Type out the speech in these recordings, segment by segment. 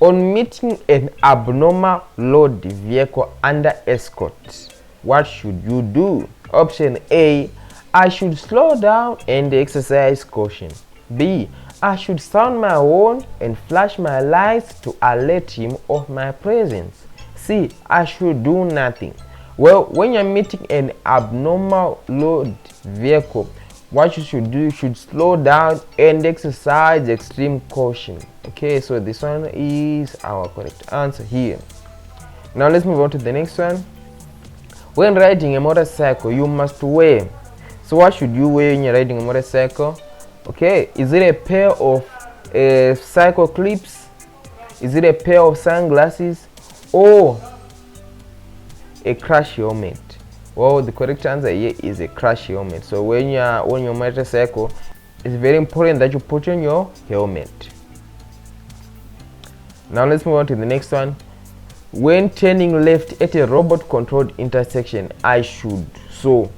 On meeting an abnormal load vehicle under escort, what should you do? Option A, I should slow down and exercise caution. B, I should sound my horn and flash my lights to alert him of my presence. C, I should do nothing. Well, when you're meeting an abnormal load vehicle, what you should do, you should slow down and exercise extreme caution. Okay, so this one is our correct answer here. Now let's move on to the next one. When riding a motorcycle, you must wear. So what should you wear when you're riding a motorcycle? Okay, is it a pair of cycle clips? Is it a pair of sunglasses or a crash helmet? Well, the correct answer here is a crash helmet. So when you're on your motorcycle, it's very important that you put on your helmet. Now let's move on to the next one. When turning left at a robot controlled intersection, I should. So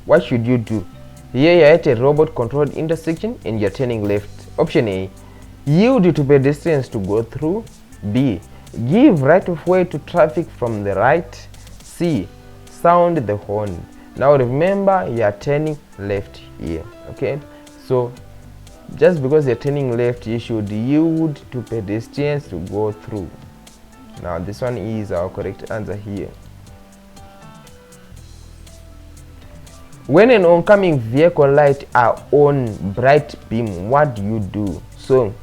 what should you do? Here you're at a robot controlled intersection and you're turning left. Option A, yield to pedestrians to go through. B, give right of way to traffic from the right. C, sound the horn. Now remember, you are turning left here. Okay, so just because you're turning left, you should yield to pedestrians to go through. Now this one is our correct answer here. When an oncoming vehicle light are on bright beam, what do you do? So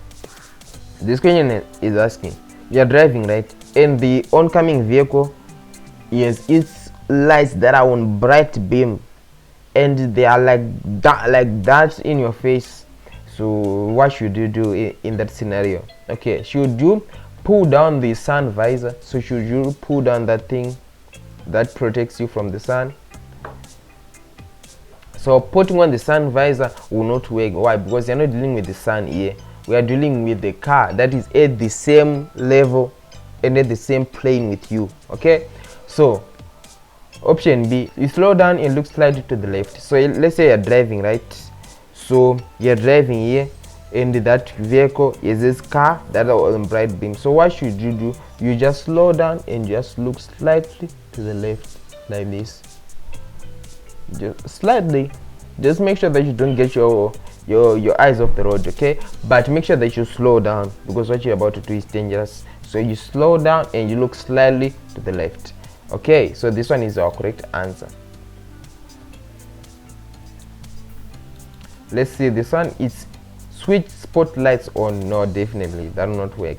this question is asking, you're driving, right, and the oncoming vehicle, yes, its lights that are on bright beam and they are like that in your face. So what should you do in that scenario? Okay, should you pull down the sun visor? So should you pull down that thing that protects you from the sun? So putting on the sun visor will not work. Why? Because you're not dealing with the sun here. We are dealing with the car that is at the same level and at the same plane with you. Okay, so option B, you slow down and look slightly to the left. So let's say you're driving, right? So you're driving here and that vehicle is this car that is on bright beam. So what should you do? You just slow down and just look slightly to the left like this. Just slightly. Just make sure that you don't get your eyes off the road, okay? But make sure that you slow down, because what you're about to do is dangerous. So you slow down and you look slightly to the left. Okay, so this one is our correct answer. Let's see, this one is switch spotlights on. No, definitely that will not work.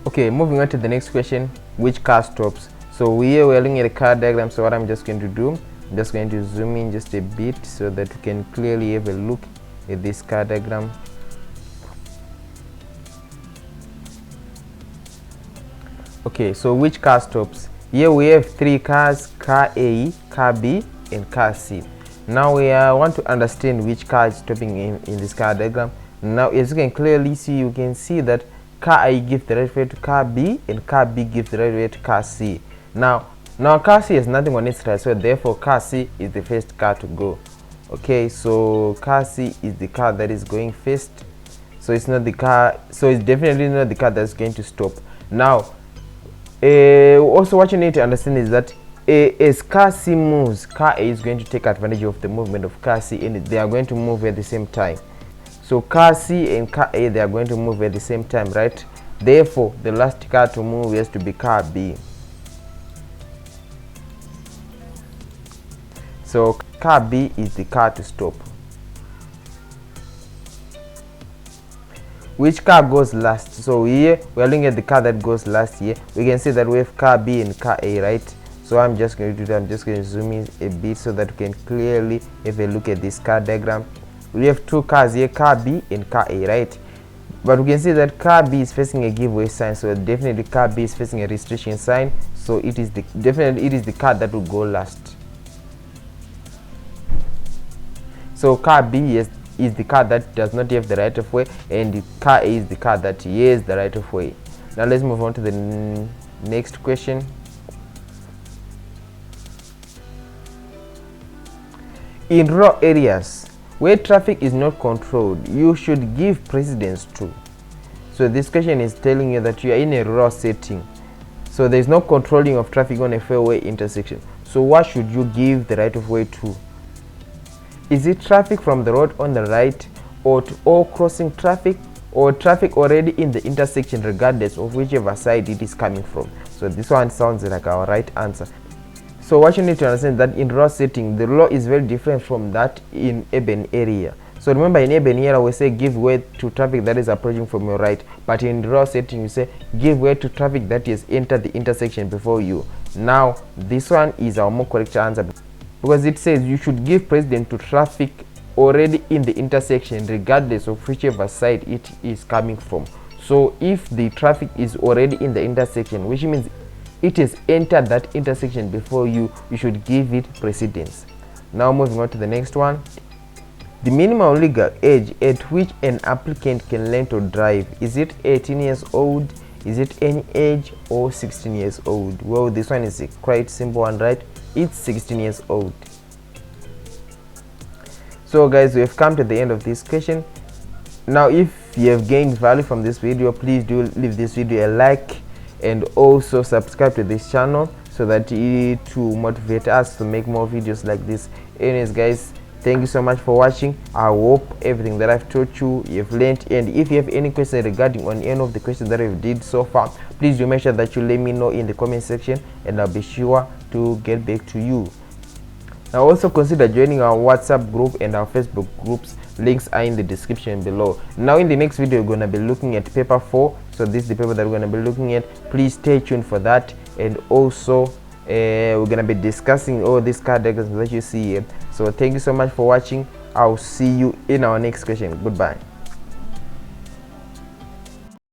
Okay, moving on to the next question, which car stops? So here we're looking at a car diagram. So what I'm just going to do, I'm just going to zoom in just a bit so that we can clearly have a look at this car diagram. Okay, so which car stops? Here we have three cars, car A, car B and car C. Now we want to understand which car is stopping in this car diagram. Now as you can clearly see, you can see that car A gives the right way to car B and car B gives the right way to car C. Now car C has nothing on its right, so therefore car C is the first car to go. Okay, so car C is the car that is going first. So it's not the car, so it's definitely not the car that's going to stop. Now also what you need to understand is that as car C moves, car A is going to take advantage of the movement of car C and they are going to move at the same time. So car C and car A, they are going to move at the same time, right? Therefore the last car to move has to be car B. So car B is the car to stop. Which car goes last? So here we are looking at the car that goes last. Here we can see that we have car B and car A, right? So I'm just going to do that. I'm just going to zoom in a bit so that we can clearly have a look at this car diagram. We have two cars here, car B and car A, right? But we can see that car B is facing a giveaway sign, so definitely car B is facing a restriction sign. So it is the car that will go last. So car B is is the car that does not have the right of way, and the car A is the car that has the right of way. Now let's move on to the next question. In rural areas where traffic is not controlled, you should give precedence to. So this question is telling you that you are in a rural setting, so there is no controlling of traffic on a fairway intersection. So what should you give the right of way to? Is it traffic from the road on the right, or to all crossing traffic, or traffic already in the intersection regardless of whichever side it is coming from? So this one sounds like our right answer. So what you need to understand that in rural setting, the law is very different from that in urban area. So remember, in urban area we say give way to traffic that is approaching from your right, but in rural setting you say give way to traffic that has entered the intersection before you. Now this one is our more correct answer, because it says you should give precedence to traffic already in the intersection regardless of whichever side it is coming from. So if the traffic is already in the intersection, which means it has entered that intersection before you, you should give it precedence. Now moving on to the next one. The minimum legal age at which an applicant can learn to drive, is it 18 years old, is it any age, or 16 years old? Well, this one is a quite simple one, right? It's 16 years old. So guys, we have come to the end of this question. Now if you have gained value from this video, please do leave this video a like, and also subscribe to this channel so that it will motivate us to make more videos like this. Anyways guys, thank you so much for watching. I hope everything that I've taught you, you've learned, and if you have any questions regarding on any of the questions that we've did so far, please do make sure that you let me know in the comment section, and I'll be sure to get back to you. Now also consider joining our WhatsApp group and our Facebook groups. Links are in the description below. Now in the next video we're going to be looking at paper 4. So this is the paper that we're going to be looking at. Please stay tuned for that, and also we're going to be discussing all these card diagrams that you see here. So thank you so much for watching. I'll see you in our next question. Goodbye.